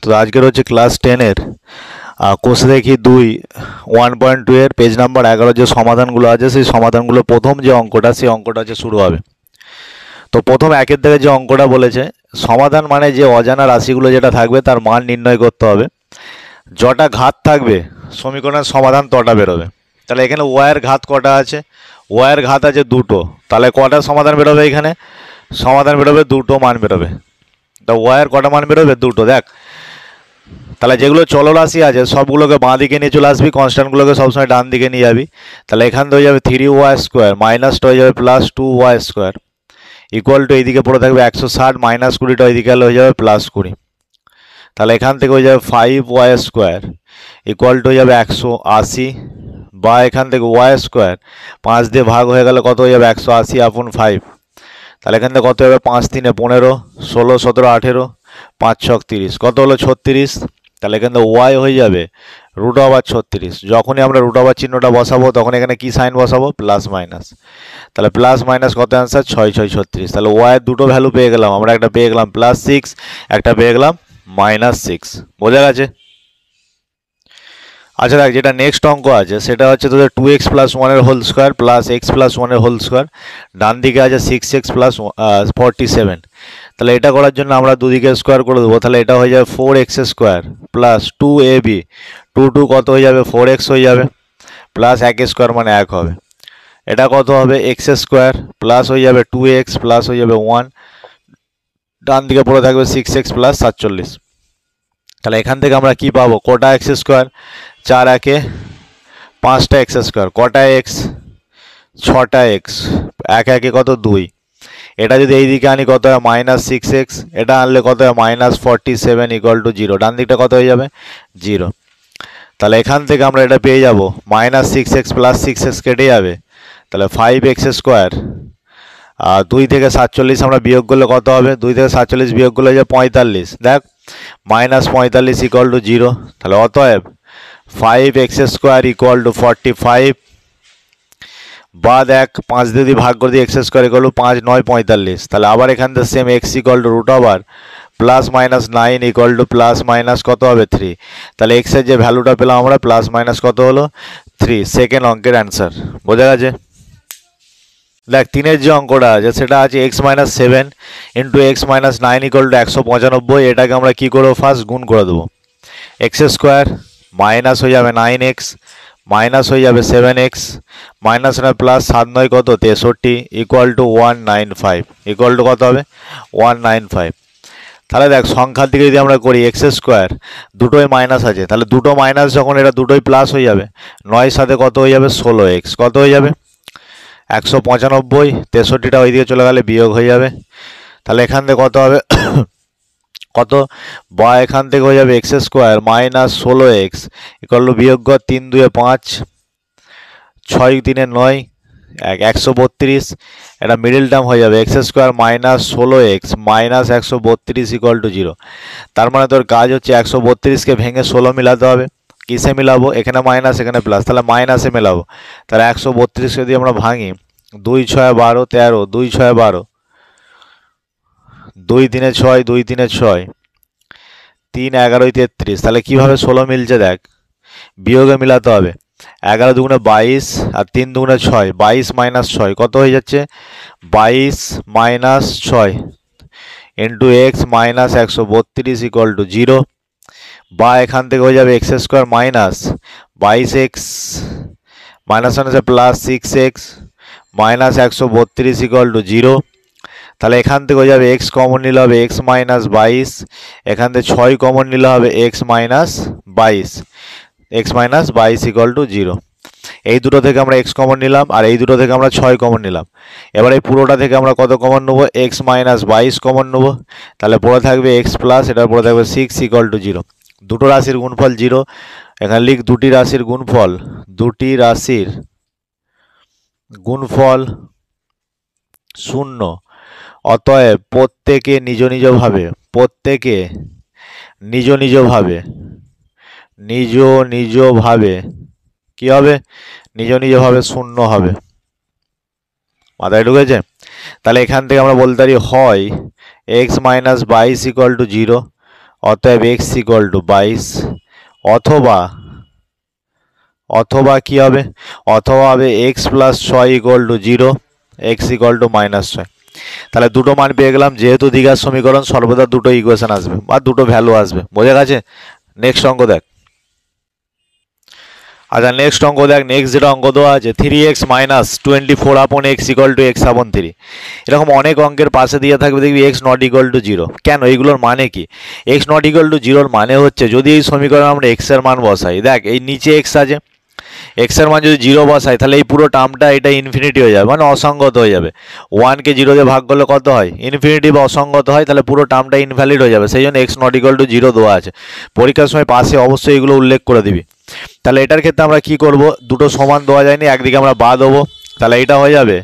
তো আজকের হচ্ছে ক্লাস 10-এর কোষে দেখি 1.2 এর পেজ নাম্বার 11 যে সমাধানগুলো আছে সেই সমাধানগুলো প্রথম যে অঙ্কটা সেই অঙ্কটা আছে শুরু হবে। তো প্রথম একের থেকে যে অঙ্কটা বলেছে সমাধান মানে যে অজানা রাশিগুলো যেটা থাকবে তার মান নির্ণয় করতে হবে, যটা ঘাত থাকবে সমীকরণের সমাধান তটা বেরোবে। তাহলে এখানে ওয়াইয়ের ঘাত কটা আছে? ওয়াইয়ের ঘাত আছে দুটো, তাহলে কটা সমাধান বেরোবে? এখানে সমাধান বেরোবে দুটো মান বেরোবে। তা ওয়াইয়ের কটা মান বেরোবে? দুটো। দেখ তাহলে যেগুলো চলরাশি আছে সবগুলোকে বাঁ দিকে নিয়ে চলে আসবি, কনস্ট্যান্টগুলোকে সবসময় ডান দিকে নিয়ে যাবি। তাহলে এখান থেকে হয়ে যাবে 3y² মাইনাসটা হয়ে যাবে +2y² ইকুয়াল টু এইদিকে পড়ে থাকবে 160 মাইনাস 20টা ওইদিকে হয়ে যাবে +20। তাহলে এখান থেকে হয়ে যাবে 5y² ইকুয়াল টু হয়ে যাবে 180, বা এখান থেকে y² 5 দিয়ে ভাগ হয়ে গেলে কত হয়ে যাবে 180/5। তাহলে এখান থেকে কত হবে? 5 3 15, 16 17 18, 5 6 30, কত হলো? 36। তাহলে এখান থেকে ওয়াই হয়ে যাবে √36। যখনই আমরা √, চিহ্নটা বসাবো তখন এখানে কি সাইন বসাবো? Plus minus. তাহলে প্লাস মাইনাস কত অ্যান্সার? 6 6 36। তাহলে ওয়াইয়ের দুটো ভ্যালু পেয়ে গেলাম আমরা, একটা পেয়ে গেলাম +6, একটা পেয়ে গেলাম -6। বোঝা গেছে? আচ্ছা দেখ, যেটা নেক্সট অঙ্ক আছে সেটা হচ্ছে তোদের 2x + 1 এর হোল স্কোয়ার প্লাস x + 1 এর হোল স্কোয়ার, ডান দিকে আছে 6x + 47। তাহলে এটা করার জন্য আমরা দুদিকে স্কোয়ার করে দেবো। তাহলে এটা হয়ে যাবে 4x² প্লাস 2ab, 2 কত হয়ে যাবে? 4x হয়ে যাবে, প্লাস 1² মানে 1 হবে। এটা কত হবে? x² প্লাস হয়ে যাবে 2x প্লাস হয়ে যাবে 1, ডান দিকে পড়ে থাকবে 6x + 47। তাহলে এখান থেকে আমরা কি পাবো? কটা x²? 4 1 5টা x², কটা x? 6টা x, 1 1 কত? 2। এটা যদি এই দিকে আনি কত হয়? -6x, এটা আনলে কত হয়? -47 ইকুয়াল টু 0, ডান দিকটা কত হয়ে যাবে? 0। তাহলে এখান থেকে আমরা এটা পেয়ে যাব -6x প্লাস 6x কেটে যাবে, তাহলে 5x², আর 2 থেকে 47 আমরা বিয়োগ করলে কত হবে? 2 থেকে 47 বিয়োগ করলে যে 45। দেখ -45 ইকুয়াল টু 0। তাহলে অতএব 5x² ইকুয়াল টু 45, বা দেখ 5 দিয়ে যদি ভাগ করে দিই x² ইকুয়াল টু 5 9 45। তাহলে আবার এখান থেকে same x equal to √, plus minus 9 equal to plus minus কত হবে? 3। তাহলে x এর যে ভ্যালুটা পেলাম আমরা প্লাস মাইনাস কত হলো? 3। সেকেন্ড অঙ্কের অ্যান্সার। বোঝা গেছে? দেখ 3-এর যে অঙ্কটা আছে সেটা আছে x - 7 into x - 9 equal to 195। এটাকে আমরা কি করবো? ফার্স্ট গুণ করে দেবো। x² মাইনাস হয়ে যাবে 9x মাইনাস হয়ে যাবে 7x মাইনাস না প্লাস 7 9 কত? 63 ইকুয়াল টু 195, ইকুয়াল টু কত হবে? 195। তাহলে দেখ সংখ্যার দিকে যদি আমরা করি x² দুটোই মাইনাস আছে, তাহলে দুটো মাইনাস যখন এটা দুটোই প্লাস হয়ে যাবে, 9 সাথে কত হয়ে যাবে? 16x, কত হয়ে যাবে? 195। 63টা ওইদিকে চলে গেলে বিয়োগ হয়ে যাবে। তাহলে এখান থেকে কত হবে? কত? বা এখান থেকে হয়ে যাবে x² minus 16x equal to বিয়োগ কর 3 2 5, 6 3 9, 132। এটা মিডিল টার্ম হয়ে যাবে x² minus 16x minus 132 equal to 0। তার মানে তোর কাজ হচ্ছে 132কে ভেঙে 16 মিলাতে হবে। কিসে মিলাবো? এখানে মাইনাস এখানে প্লাস, তাহলে মাইনাসে মেলাবো। তাহলে 132কে যদি আমরা ভাঙি 2 6 12 13, 2 6 12, 2 3 6, 2 3 6, 3 11 33। তাহলে কিভাবে 16 মিলছে দেখ, বিয়োগে মিলাতে হবে। 11 দুগুণে 22 আর 3 দুগুণে 6, 22 মাইনাস 6 কত হয়ে যাচ্ছে? 22 minus 6 into x minus 132 equal to 0, বা এখান থেকে হয়ে যাবে x² মাইনাস 22x মাইনাস আছে plus 6x minus 132 equal to 0। তাহলে এখান থেকে হয়ে যাবে x কমন নিলে হবে x মাইনাস 22, এখান থেকে 6 কমন নিলে হবে x minus 22, x minus 22 equal to 0। এই দুটো থেকে আমরা x কমন নিলাম আর এই দুটো থেকে আমরা 6 কমন নিলাম। এবার এই পুরোটা থেকে আমরা কত কমন নেবো? x মাইনাস 22 কমন নেবো। তাহলে পড়ে থাকবে x প্লাস এটার পড়ে থাকবে 6 ইকুয়াল টু 0। দুটো রাশির গুণফল 0, এখানে লিখ দুটি রাশির গুণফল, দুটি রাশির গুণফল 0। অতএব প্রত্যেকে নিজ নিজভাবে, প্রত্যেকে নিজ নিজভাবে, নিজ নিজভাবে কি হবে? নিজ নিজভাবে 0 হবে। মাথায় ঢুকেছে? তাহলে এখান থেকে আমরা বলতে পারি হয় x - 22 ইকুয়াল টু 0, অতএব এক্স ইকুয়াল টু 22, অথবা অথবা কি হবে, অথবা হবে x plus 6 equal to 0, x equal to -6। তাহলে দুটো মান পেয়ে গেলাম। যেহেতু দ্বিঘাত সমীকরণ সর্বদা দুটো ইকুয়েশন আসবে বা দুটো ভ্যালু আসবে, বোঝা গেছে। নেক্সট অঙ্ক দেখ। আচ্ছা নেক্সট অঙ্ক দেখ। নেক্সট যেটা অঙ্ক দেওয়া আছে 3x মাইনাস 24 আপন এক্স ইকুয়াল টু এক্স আপন 3। এরকম অনেক অঙ্কের পাশে দিয়ে থাকবে দেখবি এক্স নট ইকুয়াল টু 0। কেন, এইগুলোর মানে কি? এক্স নট ইকুয়াল টু 0 মানে হচ্ছে যদি এই সমীকরণে আমরা এক্স এর মান বসাই, দেখ এই নিচে এক্স আছে, এক্স এর মান যদি 0 বসাই তাহলে এই পুরো টার্মটা এটা ইনফিনিটি হয়ে যাবে, মানে অসঙ্গত হয়ে যাবে। 1কে 0 দিয়ে ভাগ করলে কত হয়, ইনফিনিটি বা অসঙ্গত হয়, তাহলে পুরো টার্মটা ইনভ্যালিড হয়ে যাবে। সেই জন্য এক্স নট ইকুয়াল টু 0 দেওয়া আছে। পরীক্ষার সময় পাশে অবশ্যই এগুলো উল্লেখ করে দিবি। তাহলে এটার ক্ষেত্রে আমরা কি করব, দুটো সমান দেওয়া যায়নি, একদিকে আমরা বাদ দেবো। তাহলে এটা হয়ে যাবে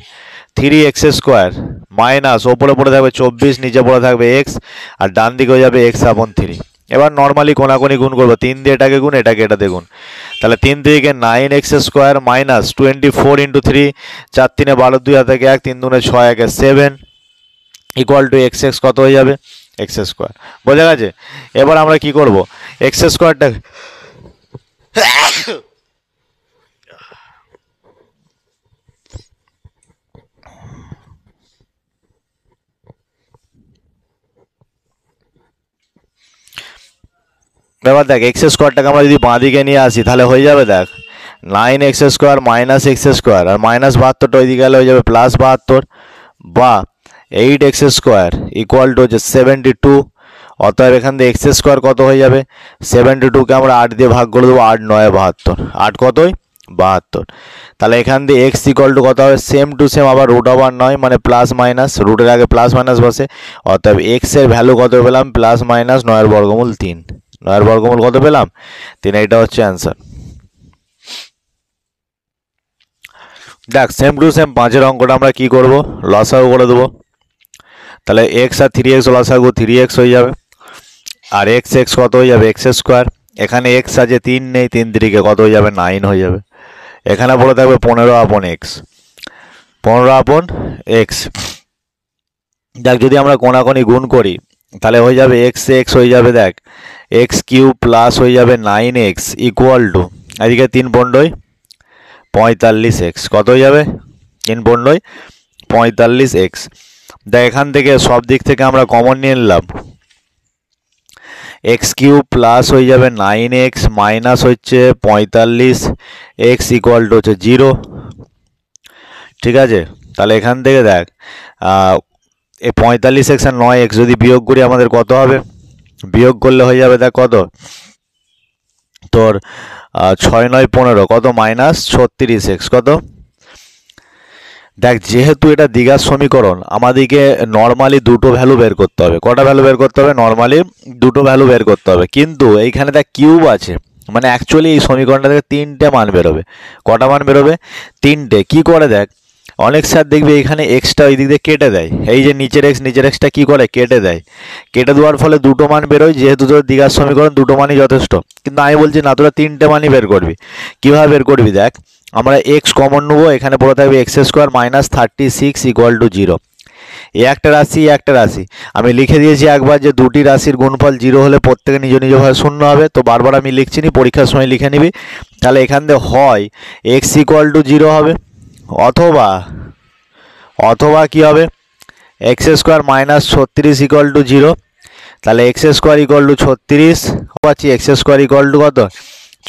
3x² মাইনাস ওপরে পড়ে থাকবে 24, নিচে পড়ে থাকবে এক্স, আর ডান দিকে হয়ে যাবে এক্স আপন 3। এবার নর্মালি কোনাকুনি গুণ করবো, 3 দিয়ে এটাকে গুণ, এটাকে এটা দিয়ে গুণ। তাহলে 3 থেকে 9x² মাইনাস 24 ইন্টু 3, 4 3 12, 2 হাতে 1, 3 2 6 1 7 ইকুয়াল টু এক্স এক্স কত হয়ে যাবে, x²। বোঝা গেছে। এবার আমরা কি করব, x²টা এবার দেখ x² আমরা যদি বাঁ দিকে নিয়ে আসি তাহলে হয়ে যাবে দেখ 9x² মাইনাস x² আর মাইনাস 72টা ওইদিকে গেলে হয়ে যাবে প্লাস 72, বা 8x² ইকুয়াল টু হচ্ছে 72। অতএব এখান থেকে x² কত হয়ে যাবে, 72কে আমরা 8 দিয়ে ভাগ করে দেবো, 8 9 72, 8 কতই 72। তাহলে এখান দিয়ে x ইকুয়াল টু কত হবে, সেম টু সেম আবার √9 মানে প্লাস মাইনাস, রুটের আগে প্লাস মাইনাস বসে। অতএব x এর ভ্যালু কত পেলাম, প্লাস মাইনাস 9 এর বর্গমূল 3, 9 এর বর্গমূল কত পেলাম 3। এটা হচ্ছে অ্যান্সার। দেখ সেম টু সেম 5-এর অঙ্কটা আমরা কি করব, লসাগু করে দেবো। তাহলে x আর 3x লসাগু 3x হয়ে যাবে, আর x কত হয়ে যাবে x²। এখানে x আছে 3 নেই, 3 3 কত হয়ে যাবে 9 হয়ে যাবে। এখানে পড়ে থাকবে 15 আপন x, 15 আপন x। দেখ যদি আমরা কোনাকুনি গুণ করি তাহলে হয়ে যাবে x হয়ে যাবে দেখ x³ প্লাস হয়ে যাবে 9x ইকুয়াল টু, এদিকে 3 15 45x কত হয়ে যাবে, 3 15 45x। দেখ এখান থেকে সব দিক থেকে আমরা কমন নিয়ে নিলাম, x³ প্লাস হয়ে যাবে 9x মাইনাস হচ্ছে 45x ইকুয়াল টু হচ্ছে 0। ঠিক আছে। তাহলে এখান থেকে দেখ এই 45x আর 9x যদি বিয়োগ করি আমাদের কত হবে, বিয়োগ করলে হয়ে যাবে দেখ কত তোর 6 9 15 কত মাইনাস 36x কত। দেখ যেহেতু এটা দ্বিঘাত সমীকরণ আমাদেরকে নর্মালি দুটো ভ্যালু বের করতে হবে। কটা ভ্যালু বের করতে হবে, নর্মালি দুটো ভ্যালু বের করতে হবে। কিন্তু এইখানে দেখ কিউব আছে, মানে অ্যাকচুয়ালি এই সমীকরণটা থেকে 3টে মান বেরোবে। কটা মান বেরোবে, 3টে। কি করে দেখ, অনেক স্যার দেখবি এখানে এক্সটা ওই দিক দিয়ে কেটে দেয়, এই যে নিচের এক্সটা কি করে কেটে দেয়, কেটে দেওয়ার ফলে দুটো মান বেরোয়। যেহেতু তোর দ্বিঘাত সমীকরণ দুটো মানই যথেষ্ট, কিন্তু আমি বলছি না তোরা 3টে মানই বের করবি। কীভাবে বের করবি দেখ, আমরা এক্স কমন নেবো, এখানে পড়ে থাকবে x² মাইনাস 36 ইকুয়াল টু 0। এ একটা রাশি, একটা রাশি আমি লিখে দিয়েছি একবার যে দুটি রাশির গুণফল 0 হলে প্রত্যেকে নিজ নিজভাবে শূন্য হবে। তো বারবার আমি লিখছি নি, পরীক্ষার সময় লিখে নিবি। তাহলে এখান থেকে হয় x ইকুয়াল টু 0 হবে, অথবা কি হবে x² মাইনাস 36 ইকুয়াল টু 0। তাহলে x² ইকুয়াল টু 36 পাচ্ছি, x² ইকুয়াল টু কত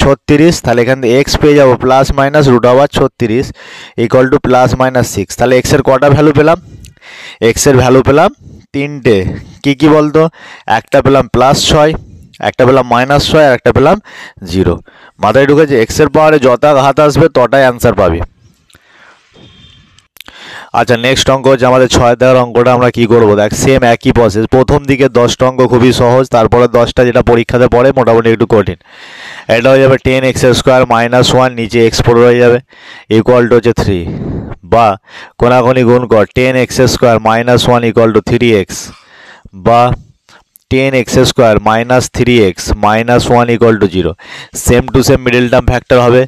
36। তাহলে এখান থেকে এক্স পেয়ে যাবো plus minus √36 equal to plus minus 6। তাহলে এক্স এর কটা ভ্যালু পেলাম, এক্স এর ভ্যালু পেলাম 3টে। কি বলতো, একটা পেলাম +6, একটা পেলাম -6 আর একটা পেলাম 0। মাথায় ঢুকেছে, এক্স এর পাওয়ারে যত ঘাত আসবে তটাই অ্যান্সার পাবি। আচ্ছা নেক্সট অঙ্ক হচ্ছে আমাদের 6 দেওয়ার অঙ্কটা আমরা কি করব, দেখ সেম একই প্রসেস। প্রথম দিকে 10টা অঙ্ক খুবই সহজ, তারপরে 10টা যেটা পরীক্ষাতে পড়ে মোটামুটি একটু কঠিন। এটা হয়ে যাবে 10x² মাইনাস 1, নিচে x পড়ে হয়ে যাবে ইকুয়াল টু হচ্ছে 3, বা কোনাকুনি গুণ কর 10x² minus 1 equal to 3x, বা 10x square minus 3x minus 1 equal to 0। Same to same middle term factor হবে।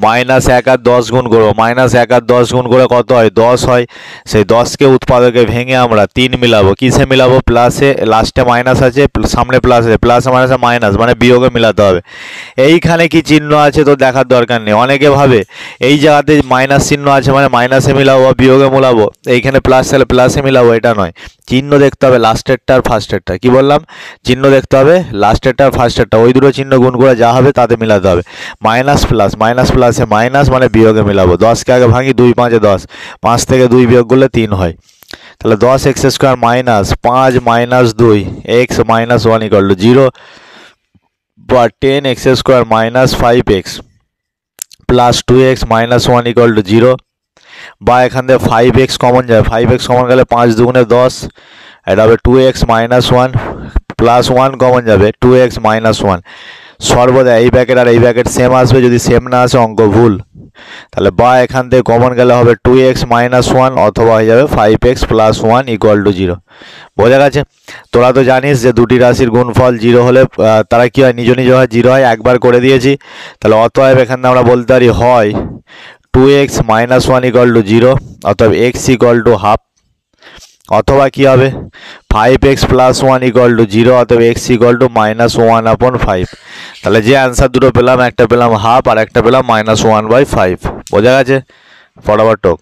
মাইনাস 1 আর 10 গুণ করবো, মাইনাস 1 আর 10 গুণ করে কত হয়? 10 হয়। সেই 10কে উৎপাদকে ভেঙে আমরা 3 মিলাবো। কিসে মিলাবো? প্লাসে, লাস্টে মাইনাস আছে, সামনে প্লাস আছে, প্লাসে মাইনাসে মাইনাস মানে বিয়োগে মিলাতে হবে। এইখানে কি চিহ্ন আছে তো দেখার দরকার নেই। অনেকে ভাবে এই জায়গাতে মাইনাস চিহ্ন আছে মানে মাইনাসে মিলাবো বা বিয়োগে মিলাবো, এইখানে প্লাস তাহলে প্লাসে মিলাবো, এটা নয়। চিহ্ন দেখতে হবে লাস্টেরটা আর ফার্স্টেরটা। কি বললাম? চিহ্ন দেখতে হবে লাস্টেরটা আর ফার্স্টেরটা, ওই দুটো চিহ্ন গুণ করে যা হবে তাতে মিলাতে হবে। মাইনাস প্লাসে মাইনাস মানে বিয়োগে মিলাবো। 10কে আগে ভাঙি, 2 5 10, 5 থেকে 2 বিয়োগ করলে 3 হয়। তাহলে 10x square minus 5 minus 2 x minus 1 equal to 0, বা 10x square minus 5x plus 2x minus 1 equal to 0, বা এখান থেকে 5x কমন যায়, 5x কমন গেলে 5 দুগুণে 10, এটা হবে 2x মাইনাস 1 প্লাস 1 কমন যাবে 2x মাইনাস 1। সর্বদা এই ব্র্যাকেট আর এই ব্র্যাকেট সেম আসবে, যদি সেম না আসে অঙ্ক ভুল। তাহলে বা এখান থেকে কমন গেলে হবে 2x মাইনাস 1 অথবা হয়ে যাবে 5x প্লাস 1 ইকুয়াল টু 0। বোঝা গেছে? তোরা তো জানিস যে দুটি রাশির গুণফল 0 হলে তারা কি হয়? নিজ নিজ হয় 0 হয়। একবার করে দিয়েছি। তাহলে অতএব এখানে আমরা বলতে পারি হয় 2x মাইনাস 1 ইকুয়াল টু 0, অতএব x ইকুয়াল টু হাফ, অথবা কি হবে 5x প্লাস 1 ইকুয়াল টু 0, অতএব x ইকুয়াল টু মাইনাস 1/5। তাহলে যে অ্যান্সার দুটো পেলাম, একটা পেলাম হাফ আর একটা পেলাম মাইনাস 1/5। বোঝা গেছে? ফটাফট টোক।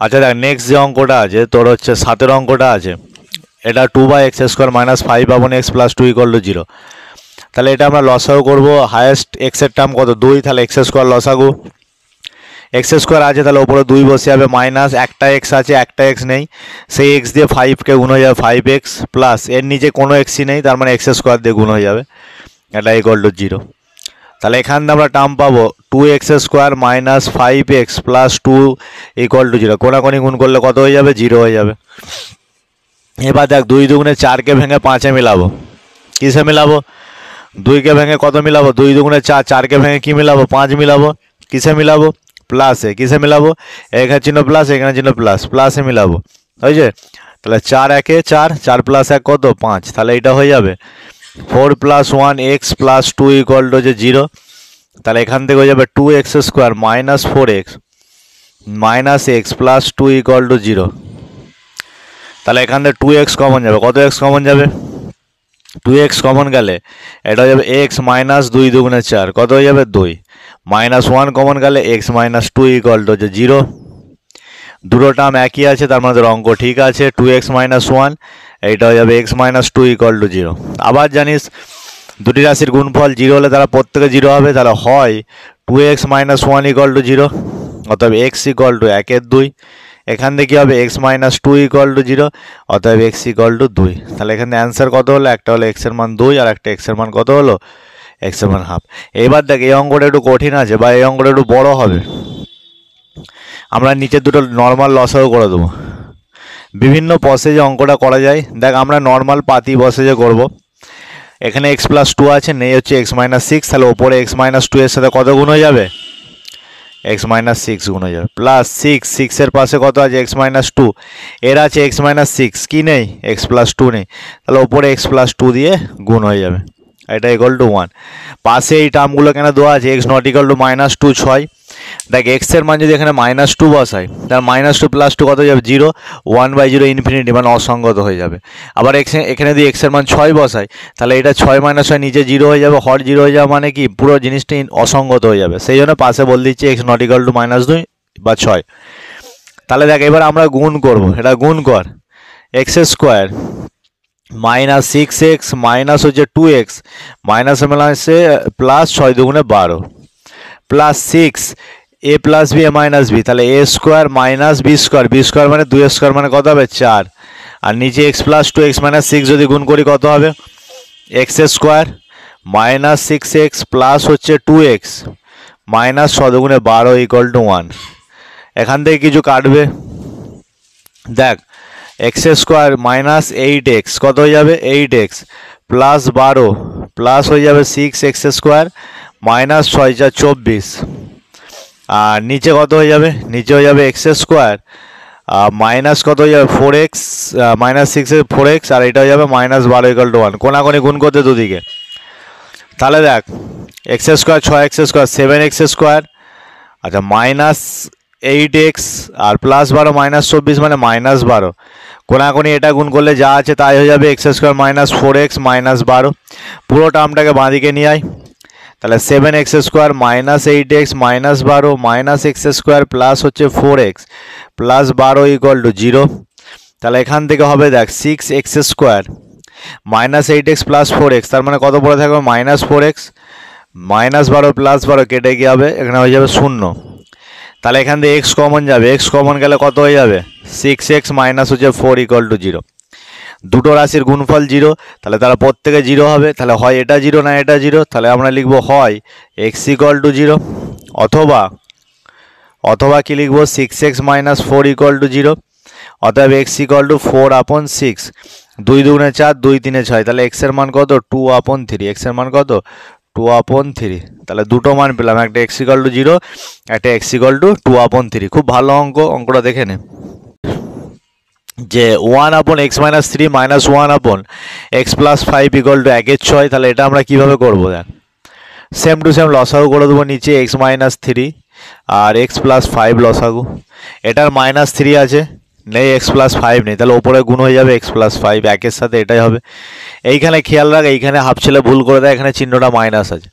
আচ্ছা দেখ, নেক্সট যে অঙ্কটা আছে তোর হচ্ছে 7এর অঙ্কটা আছে, এটা 2/x square minus 5/x plus 2 equal to 0। তাহলে এটা আমরা লসাগু করবো। হায়েস্ট এক্সের টার্ম কত? 2, তাহলে x স্কোয়ার লসাগু। এক্স স্কোয়ার আছে তাহলে ওপরে 2 বসে যাবে, মাইনাস একটা এক্স আছে, একটা এক্স নেই, সেই এক্স দিয়ে 5কে গুণ হয়ে যাবে 5x প্লাস এর নিচে কোনো এক্সই নেই, তার মানে এক্স স্কোয়ার দিয়ে গুণ হয়ে যাবে, এটা ইকুয়াল টু 0। তাহলে এখান থেকে আমরা টার্ম পাবো 2x square minus 5x plus 2 equal to 0। কোনাকোনি গুণ করলে কত হয়ে যাবে? 0 হয়ে যাবে। এবার দেখ 2 দুগুণে 4কে ভেঙে 5-এ মিলাবো। কিসে মিলাবো? 2কে ভেঙে কত মিলাবো? 2 দুগুণে 4, 4কে ভেঙে কি মিলাবো? 5 মিলাবো। কিসে মিলাবো? প্লাসে। কিসে মিলাবো? এখানে চিহ্ন প্লাস, এখানে চিহ্ন প্লাস, প্লাসে মিলাবো। হয়েছে? তাহলে 4 1 4, 4 প্লাস 1 কত? 5। তাহলে এটা হয়ে যাবে 4 plus 1x plus 2 equal to হচ্ছে 0। তাহলে এখান থেকে হয়ে যাবে 2x square minus 4x minus x plus 2 equal to 0। তাহলে এখান থেকে 2x কমন যাবে। কত x কমন যাবে? 2x কমন গেলে এটা হয়ে যাবে x মাইনাস 2 দুগুণে 4, কত হয়ে যাবে? 2। মাইনাস 1 কমন গেলে x মাইনাস 2 ইকুয়াল টু হচ্ছে 0। দুটো টার্ম একই আছে, তার মধ্যে অঙ্ক ঠিক আছে। 2x মাইনাস 1, এইটা হয়ে যাবে x মাইনাস 2 ইকুয়াল টু 0। আবার জানিস দুটি রাশির গুণফল 0 হলে তারা প্রত্যেকে 0 হবে। তাহলে হয় 2x মাইনাস 1 ইকুয়াল টু 0, অতএব x ইকুয়াল টু 1/2। এখান থেকে কী হবে? x মাইনাস 2 ইকুয়াল টু 0, অতএব x ইকুয়াল টু 2। তাহলে এখানে অ্যান্সার কত হলো? একটা হলো x এর মান 2 আর একটা x এর মান কত হলো? x এর মান হাফ। এবার দেখ এই অঙ্কটা একটু কঠিন আছে বা এই অঙ্কটা একটু বড় হবে। আমরা নিচের দুটো নর্মাল লসাগু করে দেবো। বিভিন্ন প্রসেসে অঙ্কটা করা যায়। দেখ আমরা নর্মাল পাতি প্রসেসে করব। এখানে x প্লাস 2 আছে, নেই হচ্ছে x মাইনাস 6, তাহলে ওপরে x মাইনাস 2 এর সাথে কত গুণ হয়ে যাবে? x মাইনাস 6 গুণ হয়ে যাবে, প্লাস 6 এর পাশে কত আছে? x মাইনাস 2, এর আছে x মাইনাস 6, কি নেই? x প্লাস 2 নেই, তাহলে ওপরে x প্লাস 2 দিয়ে গুণ হয়ে যাবে, এটা ইকুয়াল টু 1। পাশে এই টার্মগুলো কেন দেওয়া আছে? x not equal to minus 2 6। দেখ x এর মান যদি এখানে মাইনাস 2 বসাই, তাহলে মাইনাস 2 প্লাস 2 কত হয়ে যাবে? 0, 1/0 ইনফিনিটি মানে অসঙ্গত হয়ে যাবে। আবার এখানে যদি x এর মান 6 বসাই, তাহলে এটা 6 মাইনাস 6 নিচে 0 হয়ে যাবে, হর 0 হয়ে যাবে, মানে কি পুরো জিনিসটা অসঙ্গত হয়ে যাবে। সেই জন্য পাশে বল দিচ্ছি x not equal to minus 2 বা 6। তাহলে দেখ এবার আমরা গুণ করব, এটা গুণ কর। x square minus 6x minus হচ্ছে 2x মাইনাসে মাইনাসে প্লাস 6 দুগুণে 12 plus 6 a plus B A minus B, তাহলে a square minus B square, B square মানে 2 স্কোয়ার মানে কত হবে? 4। আর নিচে x প্লাস 2x মাইনাস 6 যদি গুণ করি কত হবে? x square minus 6x plus হচ্ছে 2x মাইনাস 6 দুগুণে 12 ইকুয়াল টু 1। এখান থেকে কিছু কাটবে। দেখ x স্কোয়ার মাইনাস 8x কত হয়ে যাবে? 8x প্লাস 12 প্লাস হয়ে যাবে 6x স্কোয়ার মাইনাস 6 × 24, আর নিচে কত হয়ে যাবে? নিচে হয়ে যাবে x স্কোয়ার মাইনাস কত হয়ে যাবে 4x, -6 4x, আর এটা হয়ে যাবে -12 = 1। কোনাকুনি গুণ করতে দুদিকে, তাহলে দেখ x² 6x² 7x², আচ্ছা -8x আর +12 -24 মানে -12। কোনাকুনি এটা গুণ করলে যা আছে তাই হয়ে যাবে x² - 4x -12। পুরো টার্মটাকে বাঁদিকে নিয়ে আয়, তাহলে 7x² - 8x -12 -x² প্লাস হচ্ছে 4x প্লাস 12 = 0। তাহলে এখান থেকে হবে দেখ 6x² - 8x প্লাস 4x, তার মানে কত পড়ে থাকবে -4x, -12 প্লাস 12 কেটে গিয়ে হবে এখানে হয়ে যাবে 0। তাহলে এখান থেকে x কমন যাবে, x কমন গেলে কত হয়ে যাবে 6x মাইনাস হচ্ছে 4 = 0। দুটো রাশির গুণফল 0, তাহলে তারা প্রত্যেকে 0 হবে। তাহলে হয় এটা 0 না এটা 0, তাহলে আমরা লিখব হয় x = 0 অথবা কি লিখব 6x - 4 = 0। অতএব x = 4/6, 2 × 2 = 4, 2 × 3 = 6, তাহলে x এর মান কত 2/3, x এর মান কত 2/3। তাহলে দুটো মান পেলাম, একটা x = 0, একটা x = 2/3। খুব ভালো অঙ্কটা দেখে নে যে 1/x - 3 - 1/x + 5 = 1/6। তাহলে এটা আমরা কিভাবে করব দেখ, সেম টু সেম লসাগু করে দেবো নিচে x - 3 আর x + 5 লসাগু। এটার -3 আছে, নেই x + 5 নেই, তাহলে ওপরে গুণ হয়ে যাবে x + 5, একের সাথে এটাই হবে। এইখানে খেয়াল রাখ, এইখানে হাফ ছেলে ভুল করে দেয়, এখানে চিহ্নটা মাইনাস আছে,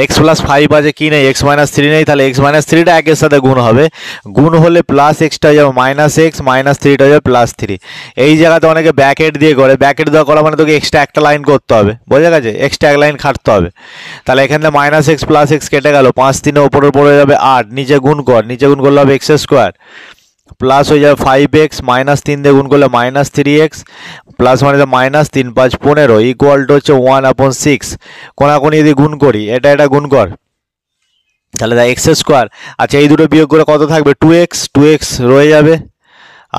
x + 5 আছে কি নেই, x - 3 নেই, তাহলে x - 3টা একের সাথে গুণ হবে, গুণ হলে প্লাস এক্সটা হয়ে যাবে -x, -3টা হয়ে যাবে +3। এই জায়গাতে অনেকে ব্যাকেট দিয়ে করে, ব্যাকেট দেওয়া করা মানে তোকে এক্সট্রা একটা লাইন করতে হবে, বোঝা গেছে, এক্সট্রা এক লাইন খাটতে হবে। তাহলে এখানে -x + x কেটে গেল, 5 3 উপরের পড়ে যাবে 8, নিচে গুণ কর, নিচে গুণ করলে হবে x² প্লাস হয়ে যাবে 5x, -3 দিয়ে গুণ করলে -3x প্লাস মানে -3 5 15 = হচ্ছে 1/6। কোনাকুনি যদি গুণ করি, এটা গুণ কর, তাহলে x², আচ্ছা এই দুটো বিয়োগ করে কত থাকবে 2x রয়ে যাবে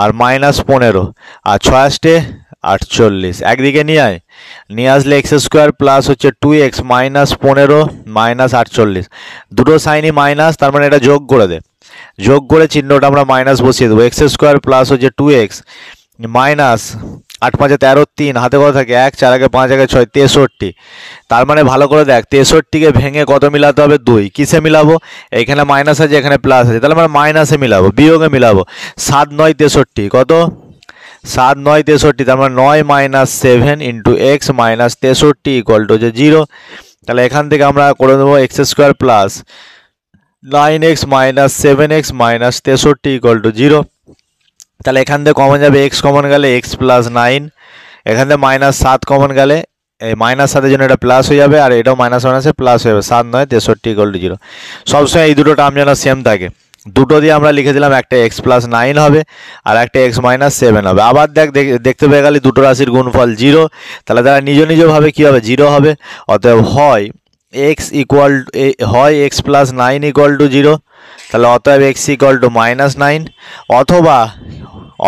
আর -15 আর 6 48, একদিকে নিয়ে আসলে x² প্লাস হচ্ছে 2x -15 -48, দুটো সাইনই মাইনাস, তার মানে এটা যোগ করে দে, যোগ করে চিহ্নটা আমরা মাইনাস বসিয়ে দেবো, x² প্লাস হচ্ছে 2x মাইনাস 8 5 13 3, হাতে কত থাকে 1, 4 × 5 = 6 63। তার মানে ভালো করে দেখ 63কে ভেঙে কত মিলাতে হবে 2, কিসে মিলাবো, এখানে মাইনাস আছে এখানে প্লাস আছে, তাহলে আমরা মাইনাসে মিলাবো, বিয়োগে মিলাবো। 7 9 63 কত 7 9 63, তার মানে 9 - 7 × x - 63 = 0। তাহলে এখান থেকে আমরা করে দেবো x² প্লাস 9x - 7x - 63 = 0। তাহলে এখান থেকে কমন যাবে x কমন গেলে x + 9, এখান থেকে -7 কমন গেলে এই -7-এর জন্য এটা প্লাস হয়ে যাবে, আর এটাও মাইনাসে প্লাস হয়ে যাবে, 7 9 63 = 0। সবসময় এই দুটো টার্ম যেন সেম থাকে, দুটো দিয়ে আমরা লিখে দিলাম, একটা x + 9 হবে আর একটা x - 7 হবে। আবার দেখতে পেয়ে গেলি দুটো রাশির গুণফল 0, তাহলে তারা নিজভাবে কী হবে 0 হবে। অতএব হয় x + 9 = 0, তাহলে অতএব x = -9,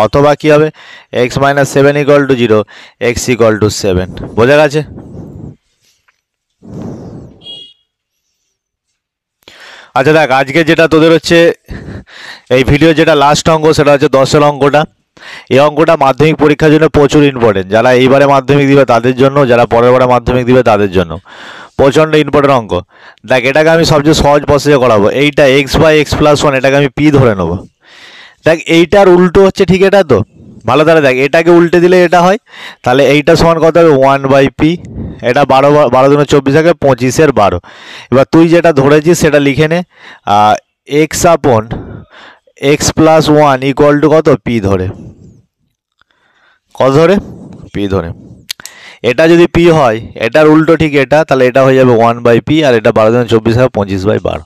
অথবা কি হবে x - 7 = 0, x = 7। বোঝা গেছে? আচ্ছা দেখ, আজকে যেটা তোদের হচ্ছে এই ভিডিও যেটা লাস্ট অঙ্ক, সেটা হচ্ছে 10-এর অঙ্কটা। এই অঙ্কটা মাধ্যমিক পরীক্ষার জন্য প্রচুর ইম্পর্টেন্ট, যারা এইবারে মাধ্যমিক দিবে তাদের জন্য, যারা পরের বারে মাধ্যমিক দিবে তাদের জন্য প্রচণ্ড ইম্পর্টেন্ট অঙ্ক। দেখ এটাকে আমি সবচেয়ে সহজ প্রসেসে করাবো, এইটা x/x + 1 এটাকে আমি p ধরে নেবো। দেখ এইটার উল্টো হচ্ছে ঠিক এটা, তো ভালো তাহলে দেখ এটাকে উল্টে দিলে এটা হয়, তাহলে এইটা সমান কত হবে 1/p, এটা 12 2 24 থাকে 25-এর 12। এবার তুই যেটা ধরেছিস সেটা লিখে নে, x/x + 1 = কত p ধরে, কত ধরে p ধরে। এটা যদি p হয়, এটার উল্টো ঠিক এটা, তাহলে এটা হয়ে যাবে 1/p, আর এটা 12 2 24 হবে 25/12।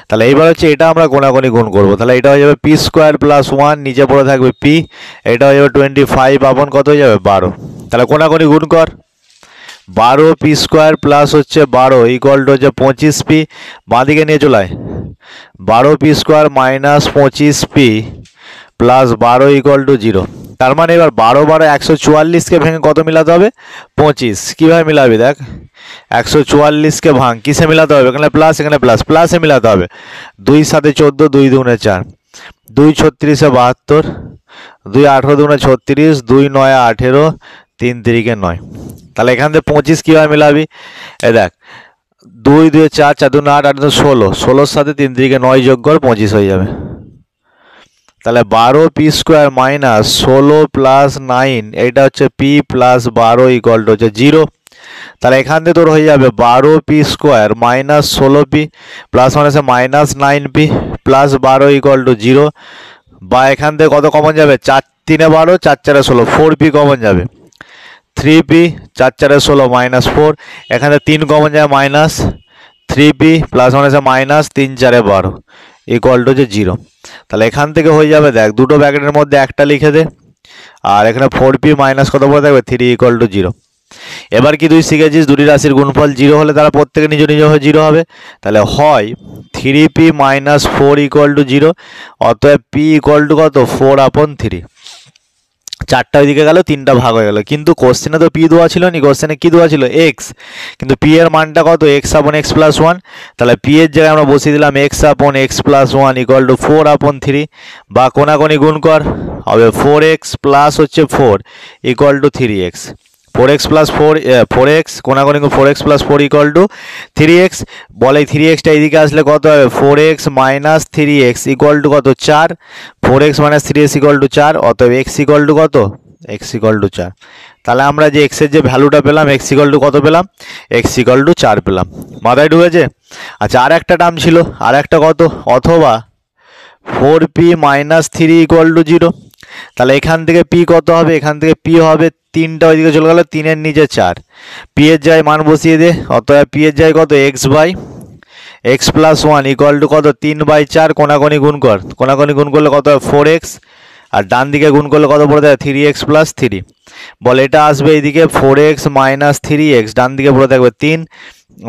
তাহলে এইবার হচ্ছে এটা আমরা কোনাকুনি গুণ করবো, তাহলে এটা হয়ে যাবে p² + 1, নিচে পড়ে থাকবে p, এটা হয়ে যাবে 25 কত হয়ে যাবে 12। তাহলে কোনাকুনি গুণ কর, 12p² প্লাস হচ্ছে 12 = হচ্ছে 25p, বাঁদিকে নিয়ে চলে আয়, 12p² - 25p প্লাস 12 = 0। তার মানে এবার 12 12 144-কে ভেঙে কত মিলাতে হবে 25। কীভাবে মিলাবি দেখ, 144-কে ভাঙ, কিসে মিলাতে হবে, এখানে প্লাস এখানে প্লাস, প্লাসে মিলাতে হবে। 2 7 14, 2 2 4, 2 36 72, 2 18 দুগুণে 36, 2 9 18, 3 3 9। তাহলে এখান থেকে 25 কীভাবে মিলাবি? এই দেখ 2 2 4 4 2 8 8 16, 16 সাথে 3 3 9 যোগ কর, 25 হয়ে যাবে। তাহলে 12 পি স্কোয়ার মাইনাস 16 প্লাস 9, এইটা হচ্ছে পি প্লাস 12 ইকুয়াল টু হচ্ছে 0। তাহলে এখান থেকে তোর হয়ে যাবে 12 P square minus 16 P plus মানে minus 9 P plus 12 equal to 0। বা এখান থেকে কত কমন যাবে? 4 3 12, 4 4 16, 4 পি কমন যাবে। 3 পি 4 4 16 মাইনাস 4, এখানে 3 কমন যায় মাইনাস 3 পি প্লাস মানে মাইনাস 3 4 12 ইকুয়াল টু হচ্ছে 0। তাহলে এখান থেকে হয়ে যাবে, দেখ দুটো ব্র্যাকেটের মধ্যে একটা লিখে দে, আর এখানে 4 পি মাইনাস কত পড়ে থাকবে? 3 ইকুয়াল টু 0। এবার কি তুই শিখেছিস দুটি রাশির গুণফল 0 হলে তারা প্রত্যেকে নিজ নিজ হয়ে 0 হবে। তাহলে হয় 3 পি মাইনাস 4 ইকুয়াল টু 0, অতএব পি ইকুয়াল টু কত? 4/3। চারটা ওইদিকে গেল, 3টা ভাগ হয়ে গেল। কিন্তু কোশ্চেনে তো পি দেওয়া ছিল নি, কোশ্চেনে কি দেওয়া ছিল? এক্স। কিন্তু পি এর মানটা কত? x/x+1। তাহলে পি এর জায়গায় আমরা বসিয়ে দিলাম x/x+1 ইকুয়াল টু 4/3। বা কোনাকুনি গুণ কর, হবে 4x প্লাস হচ্ছে 4 equal to 3x। 4x plus 4x কোনাকুনি 4x plus 4 equal to 3x। বলে 3xটা এইদিকে আসলে কত হবে? 4x minus 3x equal to কত? 4। 4x minus 3x equal to 4, অতএব x ইকুয়াল টু কত? x equal to 4। তাহলে আমরা যে x এর যে ভ্যালুটা পেলাম, x ইকুয়াল টু কত পেলাম? x ইকুয়াল টু 4 পেলাম। মাথায় ঢুকেছে? আচ্ছা, আর একটা টার্ম ছিল, আর একটা কত? অথবা 4p মাইনাস 3 ইকুয়াল টু 0। তাহলে এখান থেকে পি কত হবে? এখান থেকে পি হবে 3টা ওইদিকে চলে গেল, 3-এর নিচে 4। পি এর জায়গায় মান বসিয়ে দে, অতএব পি এর জায়গায় কত? x/x+1 ইকুয়াল টু কত? 3/4। কোনাকুনি গুণ কর, কোনাকুনি গুণ করলে কত হবে? 4x। আর ডান দিকে গুণ করলে কত পড়ে থাকবে? 3x plus 3। বল এটা আসবে এইদিকে 4x মাইনাস 3x, ডান দিকে পড়ে থাকবে 3,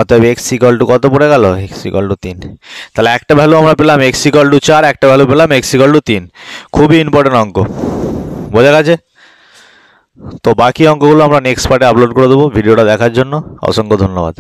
অতএব x ইকুয়াল টু কত পড়ে গেল? x equal to 3। তাহলে একটা ভ্যালু আমরা পেলাম x ইকুয়াল টু 4, একটা ভ্যালু পেলাম x ইকুয়াল টু 3। খুবই ইম্পর্টেন্ট অঙ্ক, বোঝা গেছে? তো বাকি অঙ্কগুলো আমরা নেক্সট পার্টে আপলোড করে দেবো। ভিডিওটা দেখার জন্য অসংখ্য ধন্যবাদ।